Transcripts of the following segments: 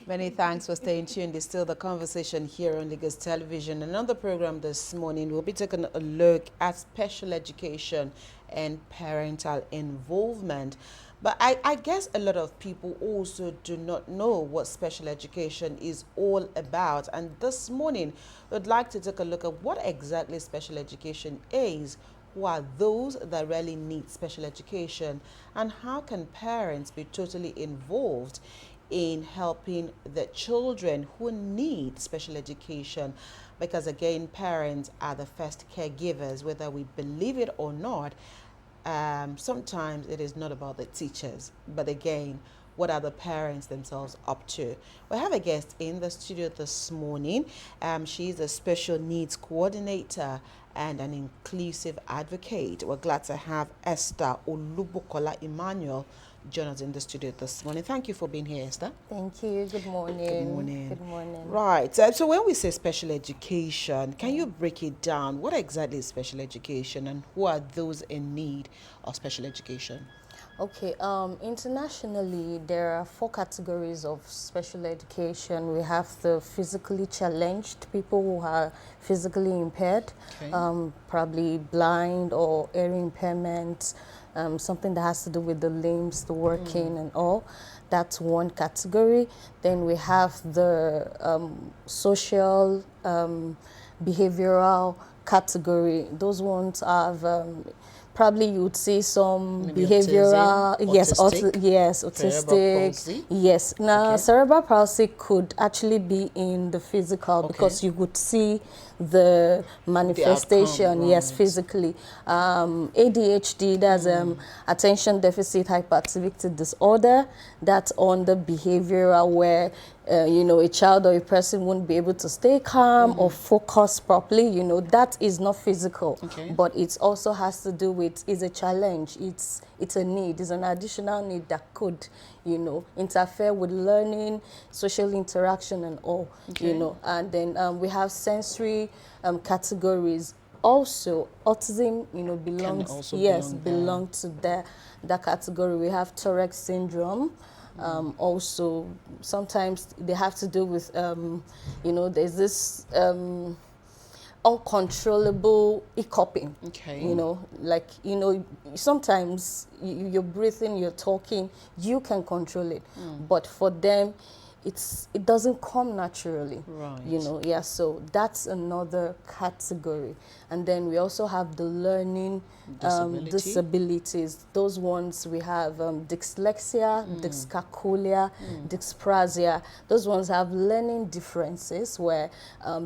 Many thanks for staying tuned. It's still the conversation here on Lagos Television. Another program this morning, we'll be taking a look at special education and parental involvement. But I guess a lot of people also do not know what special education is all about. And this morning, we'd like to take a look at what exactly special education is, who are those that really need special education, and how can parents be totally involved in helping the children who need special education, because again, parents are the first caregivers, whether we believe it or not. Sometimes it is not about the teachers, but again, what are the parents themselves up to? We have a guest in the studio this morning. She's a special needs coordinator and an inclusive advocate. We're glad to have Esther Olubukola Emmanuel join us in the studio this morning. Thank you for being here, Esther. Thank you. Good morning. Good morning. Good morning. Right. So when we say special education, can you break it down? What exactly is special education, and who are those in need of special education? Okay, internationally, there are 4 categories of special education. We have the physically challenged, people who are physically impaired, Okay. probably blind or hearing impairment, something that has to do with the limbs, the working and all. That's one category. Then we have the social, behavioral category. Those ones have probably you would see some Maybe behavioral, autism, yes, cerebral autistic, palsy? yes. Now, Okay. cerebral palsy could actually be in the physical, Okay. because you would see the manifestation, outcome, yes, right. physically. ADHD, that's attention deficit hyperactivity disorder. That's on the behavioral, where a child or a person won't be able to stay calm or focus properly. That is not physical, Okay. but it also has to do with, is a challenge. It's a need, it's an additional need that could, interfere with learning, social interaction and all, Okay. And then we have sensory categories. Also, autism, belongs, also yes, belong to that category. We have Tourette syndrome. Also, sometimes they have to do with, there's this uncontrollable hiccuping. Okay. Sometimes you're breathing, you're talking, you can control it. But for them, it doesn't come naturally. Right. So that's another category. And then we also have the learning disabilities. Those ones we have dyslexia, dyscalculia, dyspraxia. Those ones have learning differences where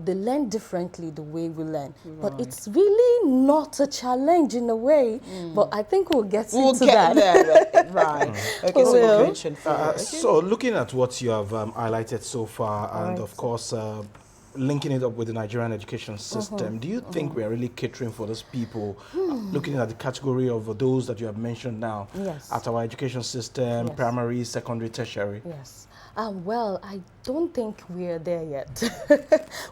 they learn differently the way we learn. Right. But it's really not a challenge in a way. But I think we'll get into get that. there. Right. Okay, so you mentioned So looking at what you have highlighted so far, and Right. of course linking it up with the Nigerian education system, do you think we're really catering for those people, looking at the category of those that you have mentioned now, Yes. at our education system, Yes. primary, secondary, tertiary? Yes. Well, I don't think we're there yet.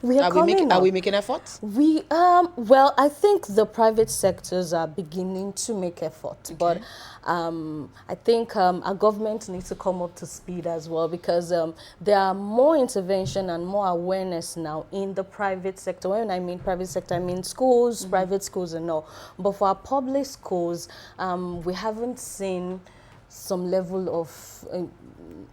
Are we making efforts? Well, I think the private sectors are beginning to make effort, but I think our government needs to come up to speed as well, because there are more intervention and more awareness now in the private sector. When I mean private sector, I mean schools, private schools and all. But for our public schools, we haven't seen some level of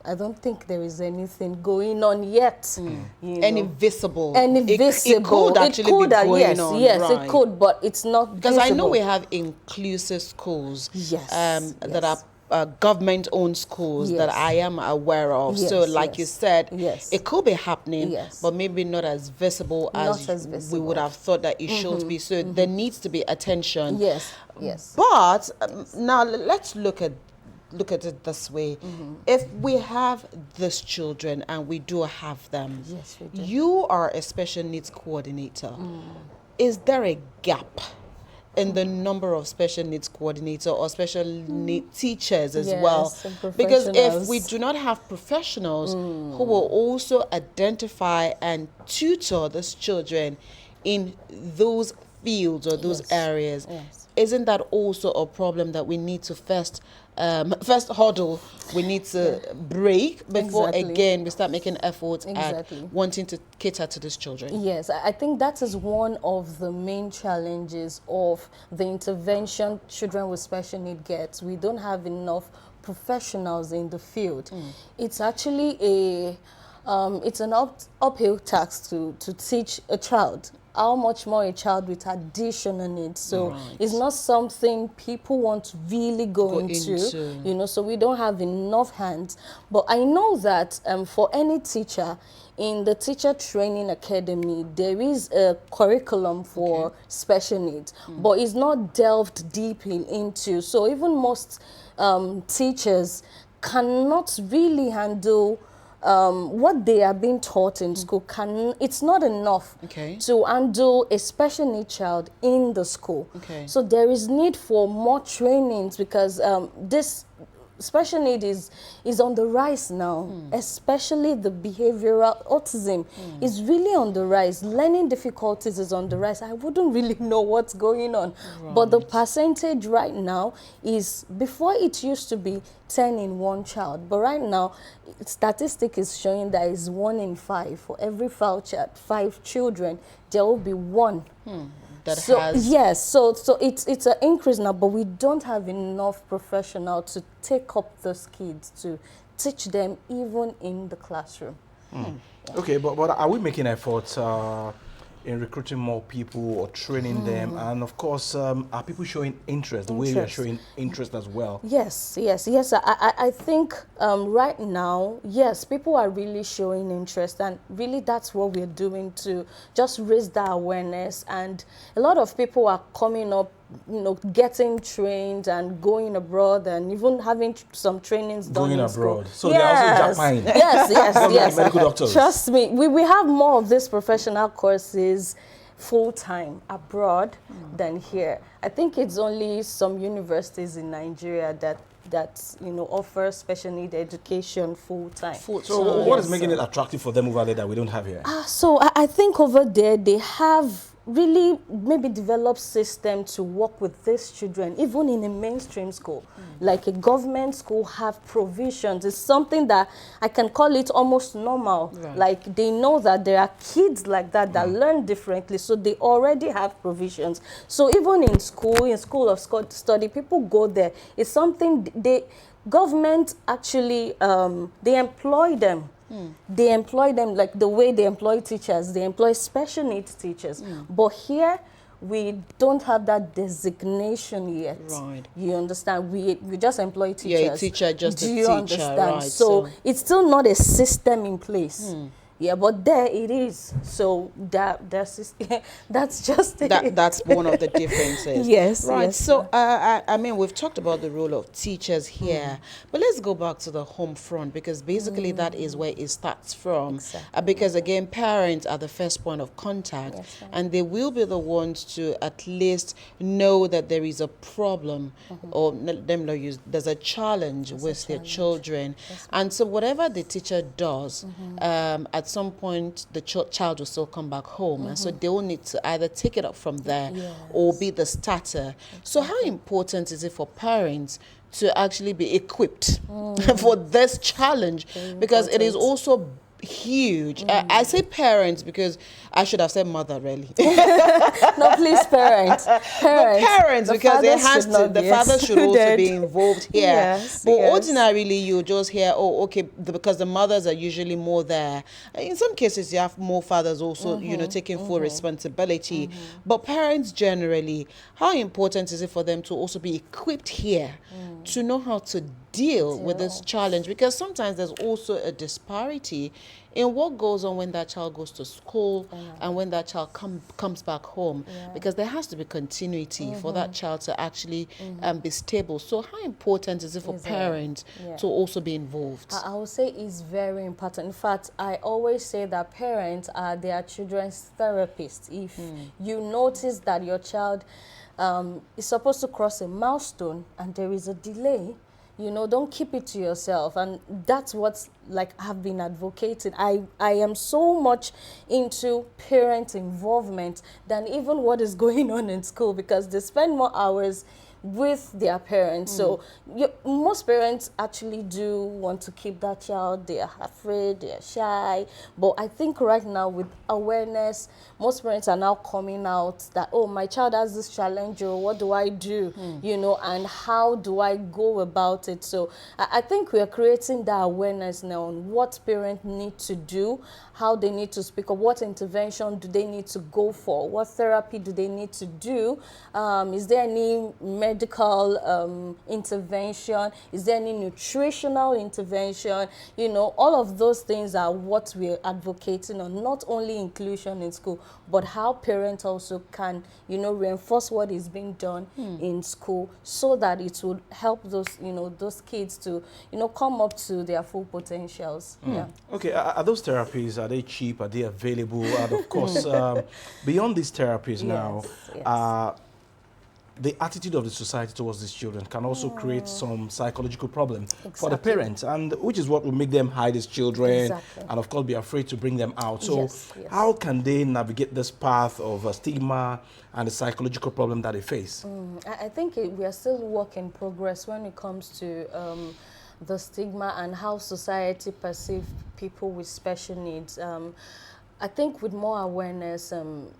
I don't think there is anything going on yet. Any visible? It could actually be going on. Yes, right. it could, but it's not Because visible. I know we have inclusive schools Yes, that are government-owned schools that Yes. I am aware of. Yes, So like you yes, said, yes. it could be happening, Yes. but maybe not as visible Not as we visible. would have thought that it should be. So there needs to be attention. Yes, yes. But now let's look at it this way. If we have these children, and we do have them, Yes, we do. you are a special needs coordinator. Is there a gap in the number of special needs coordinator or special need teachers as Yes, well? and Because if professionals. we do not have professionals who will also identify and tutor these children in those fields or those Yes, areas, yes. isn't that also a problem that we need to first hurdle we need to break before Exactly. again we start making efforts Exactly. at wanting to cater to these children? Yes, I think that is one of the main challenges of the intervention children with special need get. We don't have enough professionals in the field. It's actually it's an uphill task to teach a child. How much more a child with additional needs. So Right. it's not something people want to really go into, you know, so we don't have enough hands. But I know that for any teacher, in the teacher training academy, there is a curriculum for special needs, but it's not delved deeply into. So even most teachers cannot really handle what they are being taught in school. It's not enough to handle a special need child in the school. So there is need for more trainings, because this special need is on the rise now, especially the behavioral autism is really on the rise. Learning difficulties is on the rise. I wouldn't really know what's going on, but the percentage right now is, before it used to be 10 in one child, but right now statistic is showing that is 1 in 5. For every 5 children, there will be one. Yes, so it's an increase now, but we don't have enough professional to take up those kids to teach them even in the classroom. Okay, but are we making efforts in recruiting more people or training them? And of course, are people showing interest the way we are showing interest as well? Yes. I think right now, yes, people are really showing interest, and really that's what we're doing to just raise that awareness. And a lot of people are coming up, you know, getting trained and going abroad, and even having some trainings done in abroad. school. So they're also Japan. Yes. Medical doctors. Trust me, we have more of these professional courses full-time abroad than here. I think it's only some universities in Nigeria that you know offer special need education full-time. So what is making it attractive for them over there that we don't have here? So I think over there they have really maybe developed system to work with these children, even in a mainstream school. Like a government school have provisions. It's something that I can call it almost normal. Like they know that there are kids like that learn differently, so they already have provisions. So even in school of study, people go there. It's something government actually, they employ them. They employ them like the way they employ teachers. They employ special needs teachers. But here, we don't have that designation yet. Right. You understand? We just employ teachers. Yeah, a teacher, just Do a you teacher, understand? right. So it's still not a system in place. Yeah, but there it is. So that's just it. That's one of the differences. Yes, right. yes. So I mean, we've talked about the role of teachers here, but let's go back to the home front, because basically that is where it starts from. Exactly. Because again, parents are the first point of contact, and they will be the ones to at least know that there is a problem, or them not use. There's a challenge with their children, and so whatever the teacher does, at some point the child will still come back home, and so they will need to either take it up from there or be the starter. So how important is it for parents to actually be equipped for this challenge? Because it is also huge. I say parents because I should have said mother, really. No, please, parents. Parents, because it has to. The father should also be involved here. Yes, but yes. ordinarily, you just hear, oh, okay, because the mothers are usually more there. In some cases, you have more fathers also, taking full responsibility. But parents generally, how important is it for them to also be equipped here to know how to deal with this challenge? Because sometimes there's also a disparity in what goes on when that child goes to school and when that child comes back home, because there has to be continuity for that child to actually be stable. So how important is it for parents to also be involved? I would say it's very important. In fact, I always say that parents are their children's therapists. If you notice that your child is supposed to cross a milestone and there is a delay, don't keep it to yourself. And that's what I've been advocating. I am so much into parent involvement than even what is going on in school, because they spend more hours with their parents. So most parents actually do want to keep that child. They are afraid, they are shy. But I think right now with awareness, most parents are now coming out that, oh, my child has this challenge, or what do I do? And how do I go about it? So I think we are creating that awareness now on what parents need to do, how they need to speak up, what intervention do they need to go for, what therapy do they need to do, is there any medical intervention, is there any nutritional intervention? All of those things are what we're advocating on, not only inclusion in school, but how parents also can, reinforce what is being done in school, so that it would help those, those kids to, come up to their full potentials. Yeah. Okay, are those therapies, are they cheap? Are they available? And of course, beyond these therapies now, the attitude of the society towards these children can also create some psychological problem for the parents, and which is what will make them hide these children and of course be afraid to bring them out. So how can they navigate this path of stigma and the psychological problem that they face? I think we are still work in progress when it comes to the stigma and how society perceives people with special needs. I think with more awareness,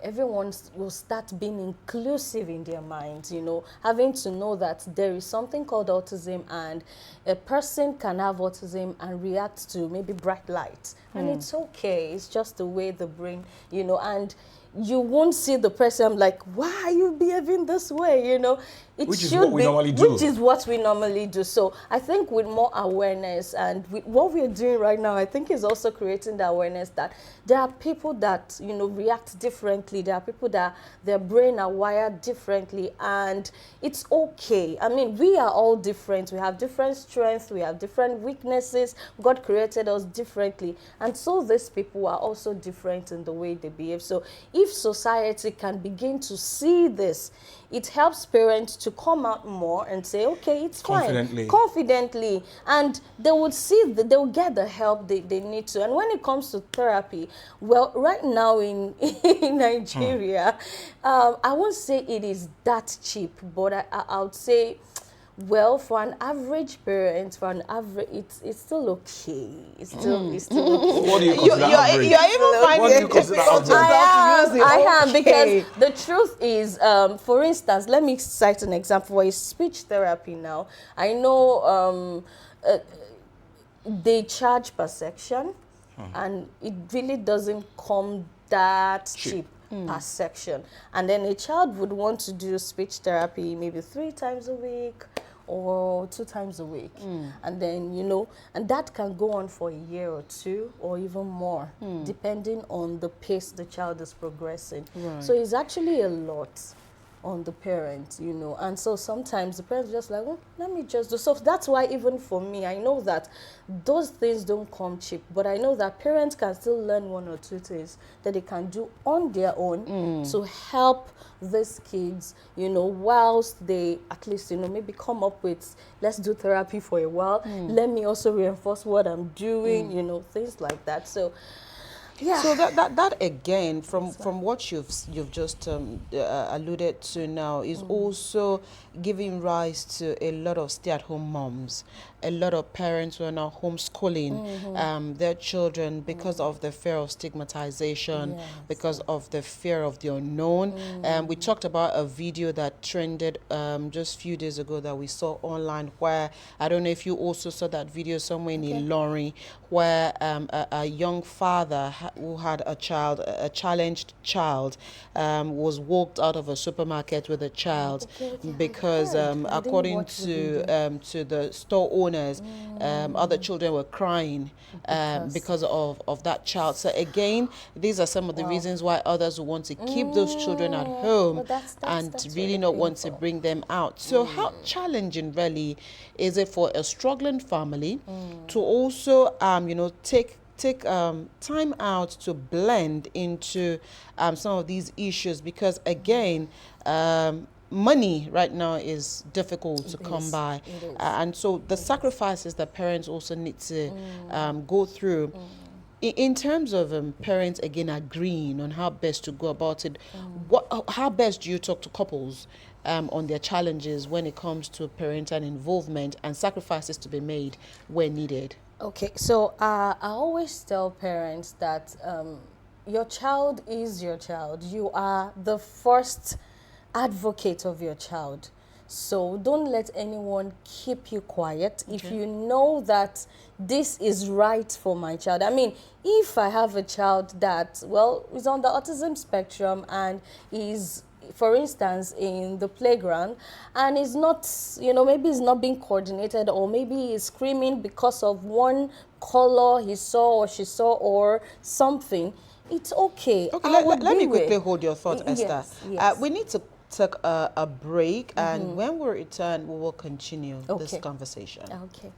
everyone will start being inclusive in their minds, having to know that there is something called autism, and a person can have autism and react to maybe bright lights. And it's okay. It's just the way the brain, and you won't see the person like, why are you behaving this way? Which is what we normally do. Which is what we normally do. So I think with more awareness and with what we're doing right now, I think is also creating the awareness that there are people that, react differently. There are people that their brain are wired differently, and it's okay. I mean, we are all different. We have different strengths. We have different weaknesses. God created us differently. And so these people are also different in the way they behave. So if society can begin to see this, it helps parents to come out more and say, okay, it's fine. Confidently. And they would see that they will get the help they need to. And when it comes to therapy, well, right now in Nigeria, I won't say it is that cheap, but I would say, well, for an average parent, it's still okay. It's still okay. What do you consider average? You're even finding it difficult I am, because the truth is, for instance, let me cite an example for speech therapy now. I know they charge per section, and it really doesn't come that cheap per section. And then a child would want to do speech therapy maybe 3 times a week or 2 times a week. And then, and that can go on for a year or 2 or even more, depending on the pace the child is progressing. So it's actually a lot on the parent, and so sometimes the parents just like, well, let me just do. So that's why even for me, I know that those things don't come cheap, but I know that parents can still learn 1 or 2 things that they can do on their own to help these kids, whilst they at least, maybe come up with, let's do therapy for a while. Let me also reinforce what I'm doing, things like that. So yeah. So that again, from what you've just alluded to now, is also giving rise to a lot of stay-at-home moms a lot of parents who are now homeschooling their children because of the fear of stigmatization, because of the fear of the unknown. We talked about a video that trended just a few days ago that we saw online, where I don't know if you also saw that video somewhere in Ilorin, where a young father who had a child, a challenged child, was walked out of a supermarket with a child because according to the store owners, other children were crying because of that child. So again, these are some of the reasons why others will want to keep those children at home and really not want to bring them out. So how challenging really is it for a struggling family to also take time out to blend into some of these issues, because again, money right now is difficult to come by, and so the sacrifices that parents also need to go through. In terms of parents again agreeing on how best to go about it, how best do you talk to couples on their challenges when it comes to parental involvement and sacrifices to be made where needed? Okay, so I always tell parents that your child is your child. You are the first advocate of your child. So don't let anyone keep you quiet. If you know that this is right for my child. I mean, if I have a child that, well, is on the autism spectrum and is, for instance, in the playground and is not, maybe is not being coordinated, or maybe is screaming because of one color he saw or she saw or something, it's okay. Okay, let me quickly hold your thought, Esther. Yes. We need to take a break, and when we return, we will continue this conversation. Okay.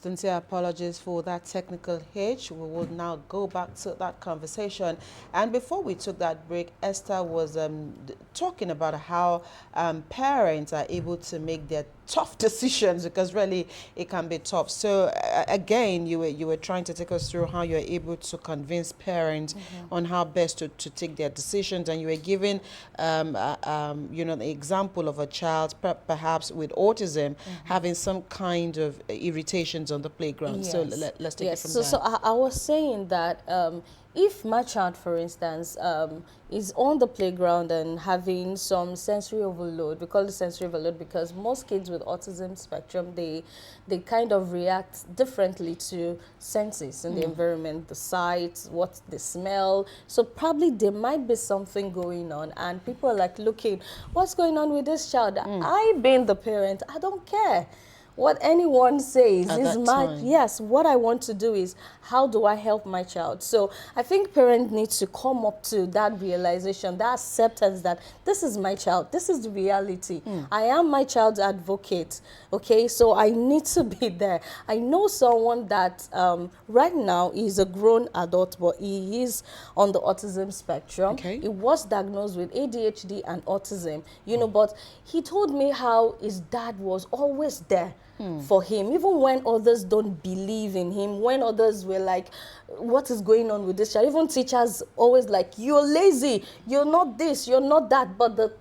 Sincere apologies for that technical hitch. We will now go back to that conversation. And before we took that break, Esther was talking about how parents are able to make their tough decisions, because really it can be tough. So again, you were trying to take us through how you're able to convince parents on how best to take their decisions, and you were giving the example of a child perhaps with autism having some kind of irritations on the playground. So let's take it from there. So I was saying that if my child, for instance, is on the playground and having some sensory overload, we call it sensory overload because most kids with autism spectrum, they kind of react differently to senses in the environment, the sight, what they smell. So probably there might be something going on, and people are like looking, what's going on with this child? I, being the parent, I don't care what anyone says. Is my what I want to do is, how do I help my child? So I think parents need to come up to that realization, that acceptance that this is my child, this is the reality. I am my child's advocate. Okay, so I need to be there. I know someone that right now is a grown adult, but he is on the autism spectrum. He was diagnosed with ADHD and autism, but he told me how his dad was always there. for him, even when others don't believe in him, when others were like, what is going on with this child? Even teachers always like, you're lazy, you're not this, you're not that, but the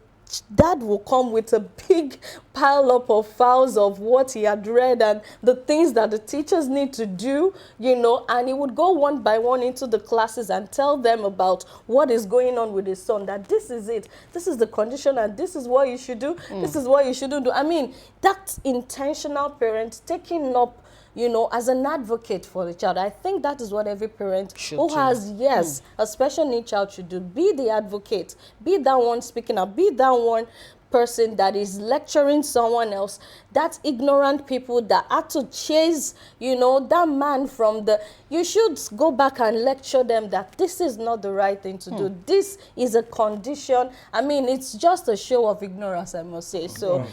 dad will come with a big pile up of files of what he had read and the things that the teachers need to do, you know, and he would go one by one into the classes and tell them about what is going on with his son, that this is it, this is the condition, and this is what you should do, this is what you shouldn't do. I mean, that intentional parent taking up, you know, as an advocate for the child. I think that is what every parent who has, a special need child should do. Be the advocate. Be that one speaking up. Be that one person that is lecturing someone else. That ignorant people that had to chase, you know, that man from the... You should go back and lecture them that this is not the right thing to do. This is a condition. I mean, it's just a show of ignorance, I must say. So,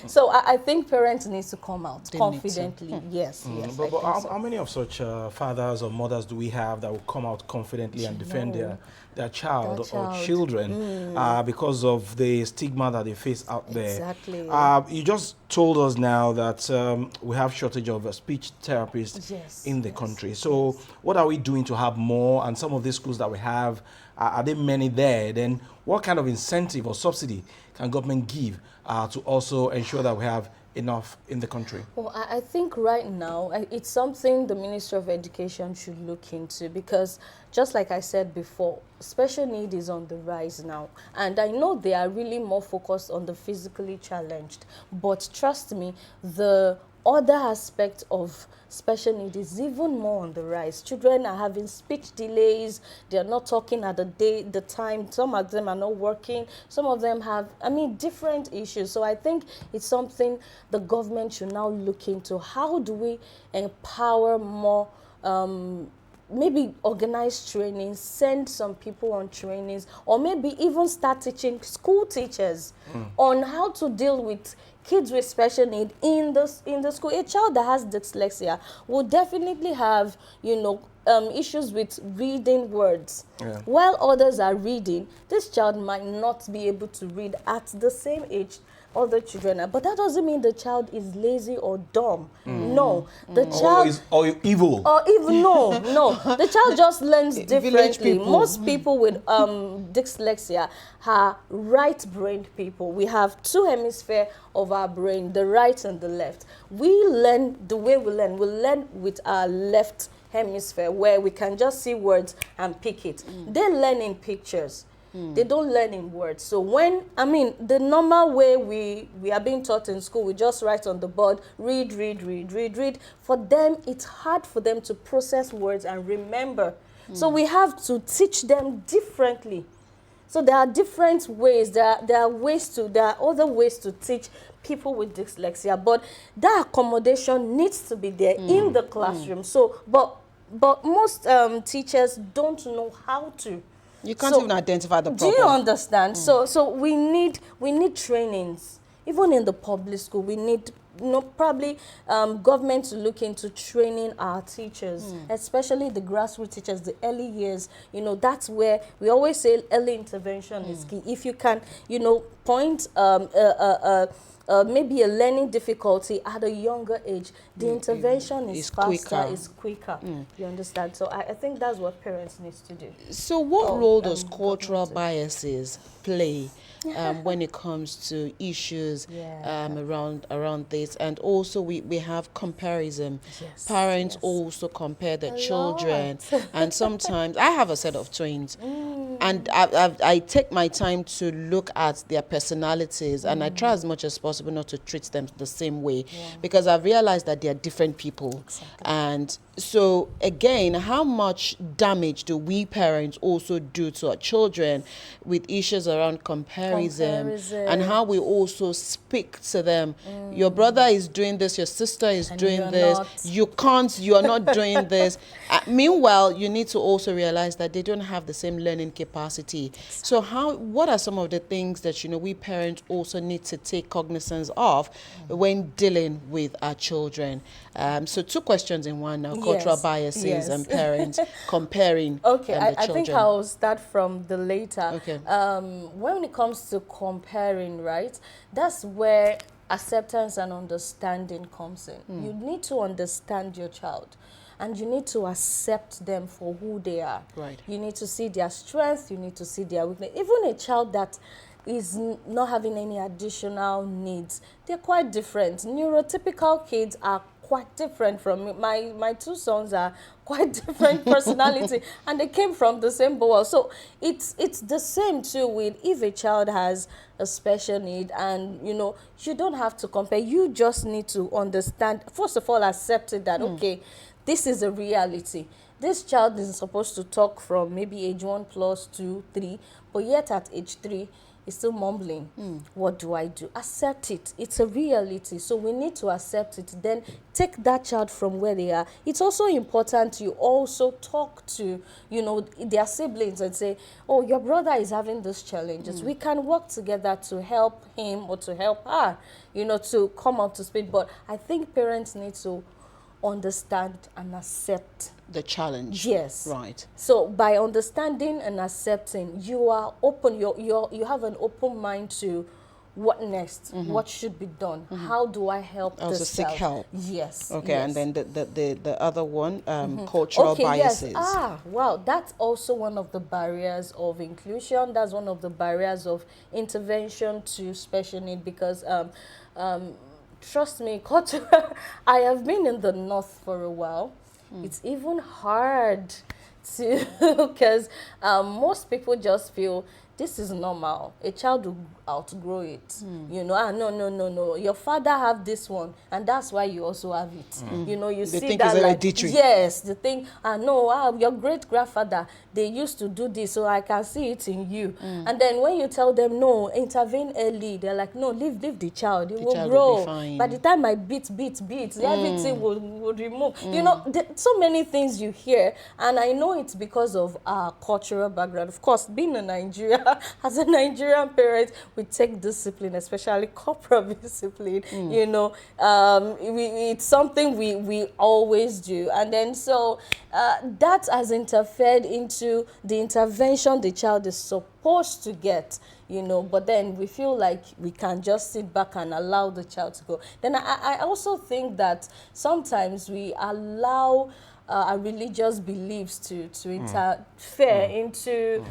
so I think parents need to come out confidently. Yes, yes. But how many of such fathers or mothers do we have that will come out confidently and defend their child or children because of the stigma that they face out there? Exactly. You just told us now that we have shortage of speech therapists in the country. So what are we doing to have more? And some of these schools that we have, are there many there? Then what kind of incentive or subsidy can government give to also ensure that we have enough in the country? Well, I think right now it's something the Ministry of Education should look into, because just like I said before, special need is on the rise now. And I know they are really more focused on the physically challenged. But trust me, the other aspect of special need is even more on the rise. Children are having speech delays. They are not talking at the time. Some of them are not working. Some of them have, I mean, different issues. So I think it's something the government should now look into. How do we empower more, maybe organize trainings, send some people on trainings, or maybe even start teaching school teachers on how to deal with kids with special need in the school. A child that has dyslexia will definitely have, you know, issues with reading words. While others are reading, this child might not be able to read at the same age other children are. But that doesn't mean the child is lazy or dumb. No. The child... Or evil. Or even, no. The child just learns differently. Most people with dyslexia are right-brained people. We have two hemispheres of our brain, the right and the left. We learn the way we learn with our left hemisphere, where we can just see words and pick it. They learn in pictures. They don't learn in words. So when, I mean, the normal way we are being taught in school, we just write on the board, read. For them, it's hard for them to process words and remember. So we have to teach them differently. So there are different ways. There are other ways to teach people with dyslexia, but that accommodation needs to be there in the classroom. So, but most teachers don't know how to. You can't even identify the problem. Do you understand? So we need trainings. Even in the public school, we need, you know, probably government to look into training our teachers, especially the grassroots teachers, the early years. You know, that's where we always say early intervention is key. If you can, you know, point maybe a learning difficulty at a younger age, the intervention is faster, is quicker. You understand? So I think that's what parents need to do. So what role does cultural biases play when it comes to issues around this? And also we have comparison. Parents also compare their children. And sometimes I have a set of twins, and I take my time to look at their personalities, and I try as much as possible not to treat them the same way, because I've realized that they are different people. And so again, how much damage do we parents also do to our children with issues around comparison and how we also speak to them? Your brother is doing this, your sister is doing this, you are not doing this. Meanwhile, you need to also realize that they don't have the same learning capacity. So what are some of the things that, you know, we parents also need to take cognizance of when dealing with our children? So two questions in one now. Cultural biases and parents comparing. Okay, I think I'll start from the later. Okay. When it comes to comparing, right, that's where acceptance and understanding comes in. You need to understand your child. And you need to accept them for who they are. Right. You need to see their strengths. You need to see their weakness. Even a child that is not having any additional needs, they're quite different. Neurotypical kids are quite different from me. My two sons are quite different personality, and they came from the same bowl. So it's the same too with if a child has a special need, and you know, you don't have to compare. You just need to understand. First of all, accept it that okay, this is a reality. This child is supposed to talk from maybe age 1 plus 2, 3, but yet at age 3, is still mumbling. What do I do? Accept it. It's a reality. So we need to accept it. Then take that child from where they are. It's also important to also talk to, you know, their siblings and say, oh, your brother is having these challenges. We can work together to help him or to help her, you know, to come up to speed. But I think parents need to understand and accept the challenge. Yes. Right. So by understanding and accepting, you are open. You have an open mind to what next, what should be done, how do I help Also this seek child? help. Yes. Okay, yes. and then the other one, cultural biases. Yes. Wow, that's also one of the barriers of inclusion. That's one of the barriers of intervention to special need, because trust me, I have been in the north for a while. It's even hard to, because most people just feel this is normal. A child will outgrow it. You know, no. Your father have this one, and that's why you also have it. You know, you They see think that it's like, hereditary. yes, the thing, your great-grandfather, they used to do this, so I can see it in you. And then when you tell them, no, intervene early, they're like, no, leave the child. It will child grow. will be fine. By the time I beat, everything will remove. You know, so many things you hear, and I know it's because of our cultural background. Of course, being in Nigeria, as a Nigerian parent, we take discipline, especially corporal discipline. You know, it's something we always do. And then so that has interfered into the intervention the child is supposed to get, you know, but then we feel like we can just sit back and allow the child to go. Then I also think that sometimes we allow our religious beliefs to interfere into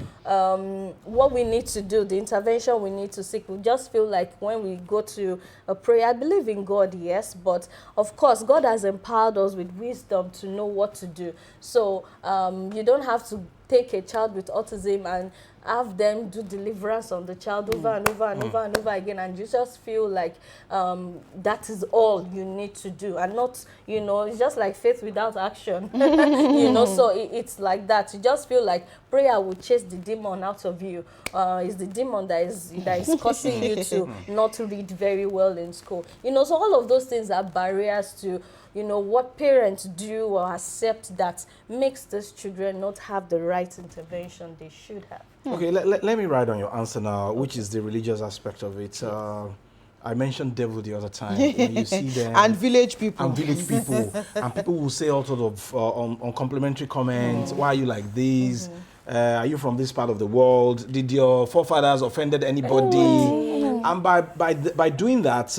what we need to do, the intervention we need to seek. We just feel like when we go to a prayer, I believe in God, yes, but of course, God has empowered us with wisdom to know what to do. So you don't have to take a child with autism and have them do deliverance on the child over and over and over and over again, and you just feel like that is all you need to do, and not, you know, it's just like faith without action. You know, so it's like that. You just feel like prayer will chase the demon out of you. It's the demon that is causing you to not read very well in school. You know, so all of those things are barriers to, you know, what parents do or accept that makes these children not have the right intervention they should have. Okay, let me ride on your answer now, which is the religious aspect of it. I mentioned devil the other time. When you see them, and village people. And people will say all sort of uncomplimentary comments. Why are you like this? Are you from this part of the world? Did your forefathers offended anybody? And by doing that,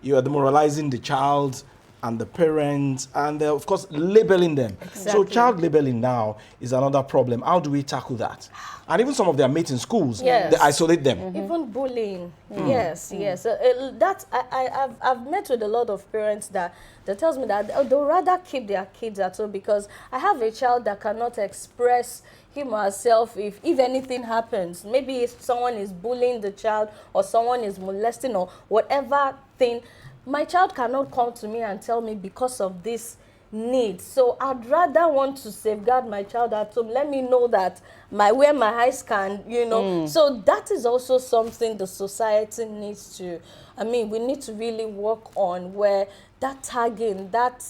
you are demoralizing the child and the parents, and of course labeling them. Exactly. So child labeling now is another problem. How do we tackle that? And even some of their mates in schools, they isolate them. Even bullying. Yes. That I've met with a lot of parents that tells me that they'll rather keep their kids at home, because I have a child that cannot express him or herself if anything happens. Maybe if someone is bullying the child, or someone is molesting, or whatever thing, my child cannot come to me and tell me because of this need. So I'd rather want to safeguard my child at home. Let me know that where my eyes can, you know. So that is also something the society needs to, we need to really work on, where that tagging, that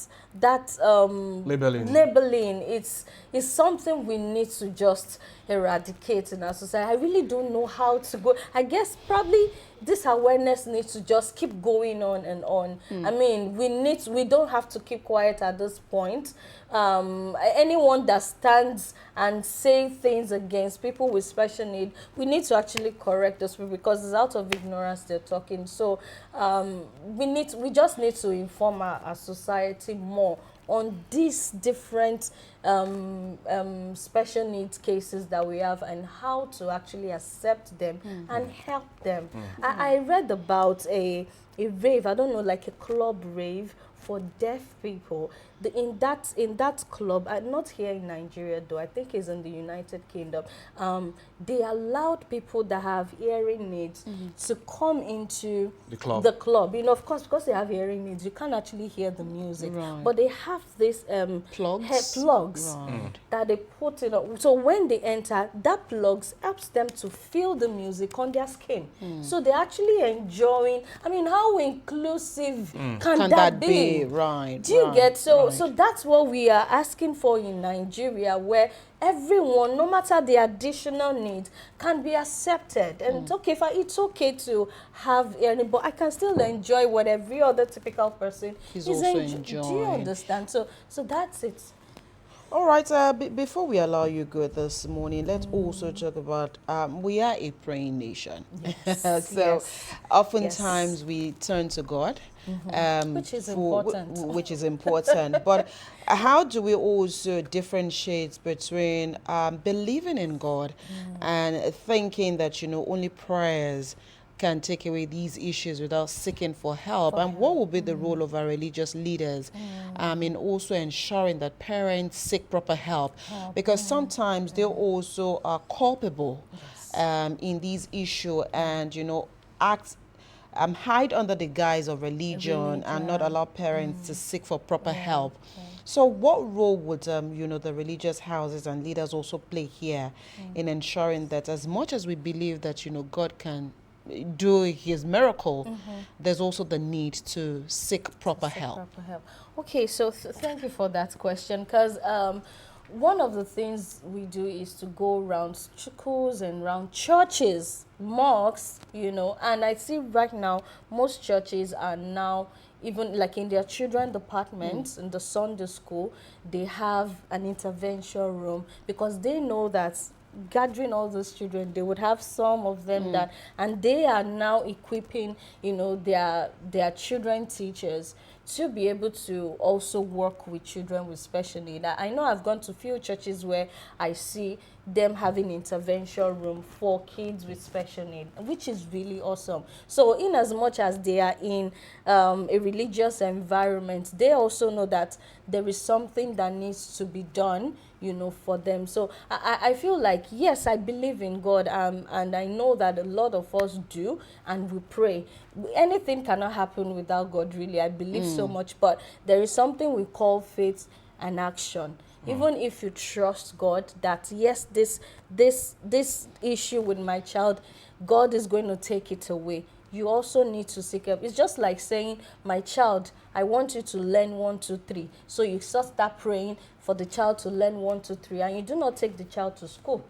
labeling, it's something we need to just eradicate in our society. I really don't know how to go. I guess probably this awareness needs to just keep going on and on. I mean, we don't have to keep quiet at this point. Anyone that stands and say things against people with special need, we need to actually correct those people, because it's out of ignorance they're talking. So we just need to inform our society more on these different special needs cases that we have, and how to actually accept them and help them. I read about a rave, I don't know, like a club rave for deaf people. In that club, not here in Nigeria though, I think it's in the United Kingdom, they allowed people that have hearing needs to come into the club. You know, of course, because they have hearing needs, you can't actually hear the music. Right. But they have this plugs that they put in. So when they enter, that plugs helps them to feel the music on their skin. So they're actually enjoying. I mean, how inclusive can that be? Right. Do you get? So that's what we are asking for in Nigeria, where everyone, no matter the additional needs, can be accepted. And it's okay to have hearing, but I can still enjoy what every other typical person is also enjoying. Do you understand? So that's it. All right, before we allow you go this morning, let's also talk about, we are a praying nation. Yes. So oftentimes we turn to God. Which is important. Which is important. But how do we also differentiate between believing in God and thinking that, only prayers can take away these issues without seeking for help? And what will be the role of our religious leaders in also ensuring that parents seek proper help? Because sometimes they also are culpable in these issues and, act hide under the guise of religion and not allow parents to seek for proper help. So what role would, the religious houses and leaders also play here in ensuring that, as much as we believe that, God can do his miracle, there's also the need to seek proper help? Okay, so thank you for that question, because one of the things we do is to go around schools and around churches, mosques, and I see right now most churches are now, even like in their children departments, in the Sunday school, they have an intervention room, because they know that gathering all those children, they would have some of them that, and they are now equipping, their children teachers to be able to also work with children with special need. I know I've gone to a few churches where I see them having intervention room for kids with special need, which is really awesome. So in as much as they are in a religious environment, they also know that there is something that needs to be done, for them. So I feel like, yes, I believe in God, and I know that a lot of us do, and we pray. Anything cannot happen without God, really. I believe so much, but there is something we call faith and action. Even if you trust God that, yes, this issue with my child, God is going to take it away, you also need to seek help. It's just like saying, my child, I want you to learn 1, 2, 3. So you start praying for the child to learn 1, 2, 3, and you do not take the child to school.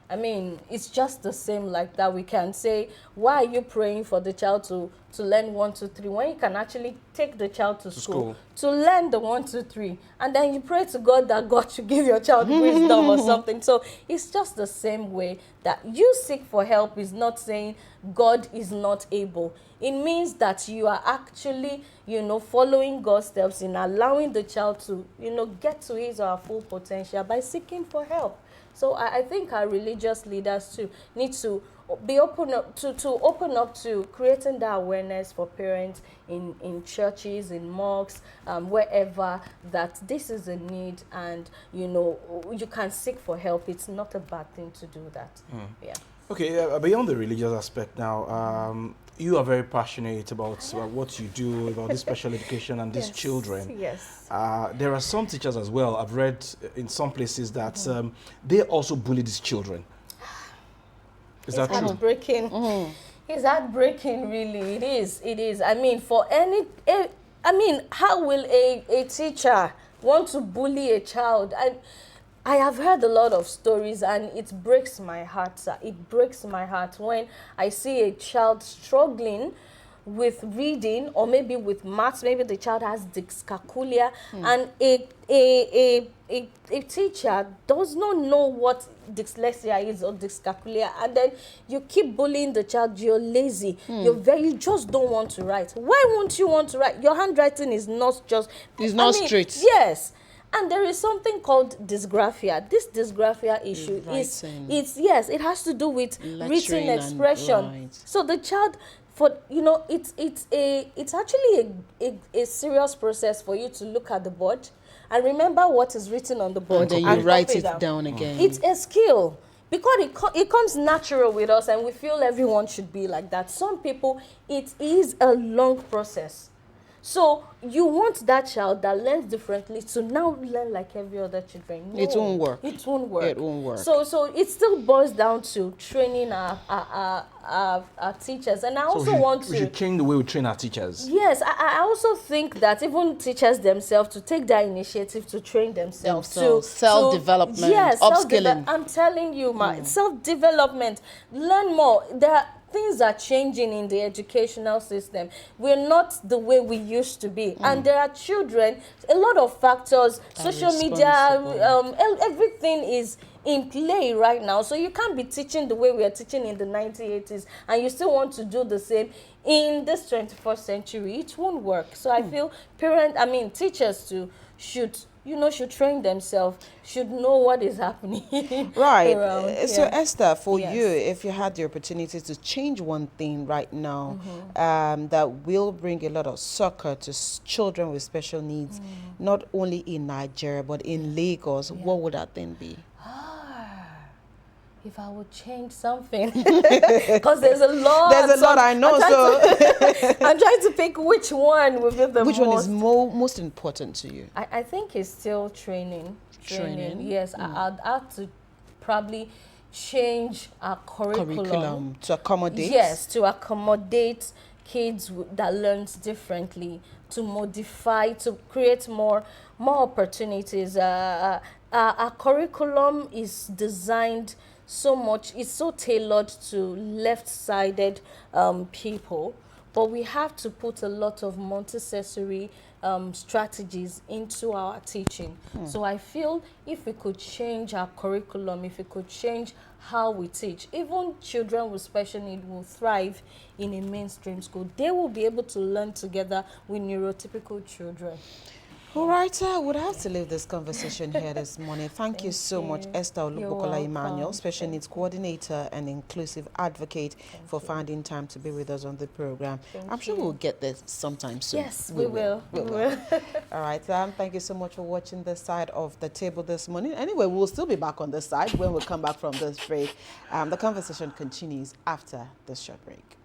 I mean, it's just the same like that. We can say, why are you praying for the child to learn 1, 2, 3, when you can actually take the child to school to learn the 1, 2, 3, and then you pray to God that God should give your child wisdom or something. So it's just the same way that you seek for help is not saying God is not able. It means that you are actually, following God's steps in allowing the child to, get to his or her full potential by seeking for help. So I think our religious leaders too need to be open up to creating that awareness for parents in churches, in mosques, wherever, that this is a need, and you can seek for help. It's not a bad thing to do that. Yeah. Okay, beyond the religious aspect now, you are very passionate about what you do, about this special education and these children. Yes. There are some teachers as well, I've read in some places that they also bully these children. Is that true? It's heartbreaking. It's heartbreaking, really. It is. I mean, for any I mean, how will a teacher want to bully a child? I have heard a lot of stories, and it breaks my heart, sir. It breaks my heart when I see a child struggling with reading, or maybe with maths. Maybe the child has dyscalculia, and a teacher does not know what dyslexia is or dyscalculia, and then you keep bullying the child. You're lazy. You just don't want to write. Why won't you want to write? Your handwriting is not just... It's not straight. Yes. And there is something called dysgraphia. This dysgraphia issue it has to do with written expression. So the child, it's actually a serious process for you to look at the board and remember what is written on the board, and then you write it down again. It's a skill, because it comes natural with us, and we feel everyone should be like that. Some people, it is a long process. So you want that child that learns differently to now learn like every other children. No, it won't work. It won't work. It won't work. So it still boils down to training our teachers. And I also we should change the way we train our teachers. Yes, I also think that even teachers themselves to take that initiative to train themselves. To self-development, yes, upskilling. I'm telling you, self-development, learn more. Things are changing in the educational system. We're not the way we used to be. And there are children, a lot of factors, social media, everything is in play right now. So you can't be teaching the way we are teaching in the 1980s, and you still want to do the same in this 21st century. It won't work. So I feel teachers should train themselves, should know what is happening. Right. So Esther, for you, if you had the opportunity to change one thing right now that will bring a lot of succor to children with special needs, not only in Nigeria but in Lagos, what would that thing be? If I would change something, because there's a lot. There's a lot, I know. I'm trying to pick which one will be the Which one is most important to you? I think it's still training. Training? Yes, I'd have to probably change our curriculum to accommodate. Yes, to accommodate kids that learns differently, to modify, to create more opportunities. Our curriculum is designed so much, it's so tailored to left-sided people, but we have to put a lot of Montessori strategies into our teaching. So I feel if we could change our curriculum, if we could change how we teach, even children with special need will thrive in a mainstream school. They will be able to learn together with neurotypical children. All right, I would have to leave this conversation here this morning. Thank you so much, Esther Olubukola Emmanuel, Special Needs Coordinator and Inclusive Advocate, for finding time to be with us on the program. I'm sure we'll get there sometime soon. Yes, we will. All right, thank you so much for watching this side of the table this morning. Anyway, we'll still be back on this side when we come back from this break. The conversation continues after this short break.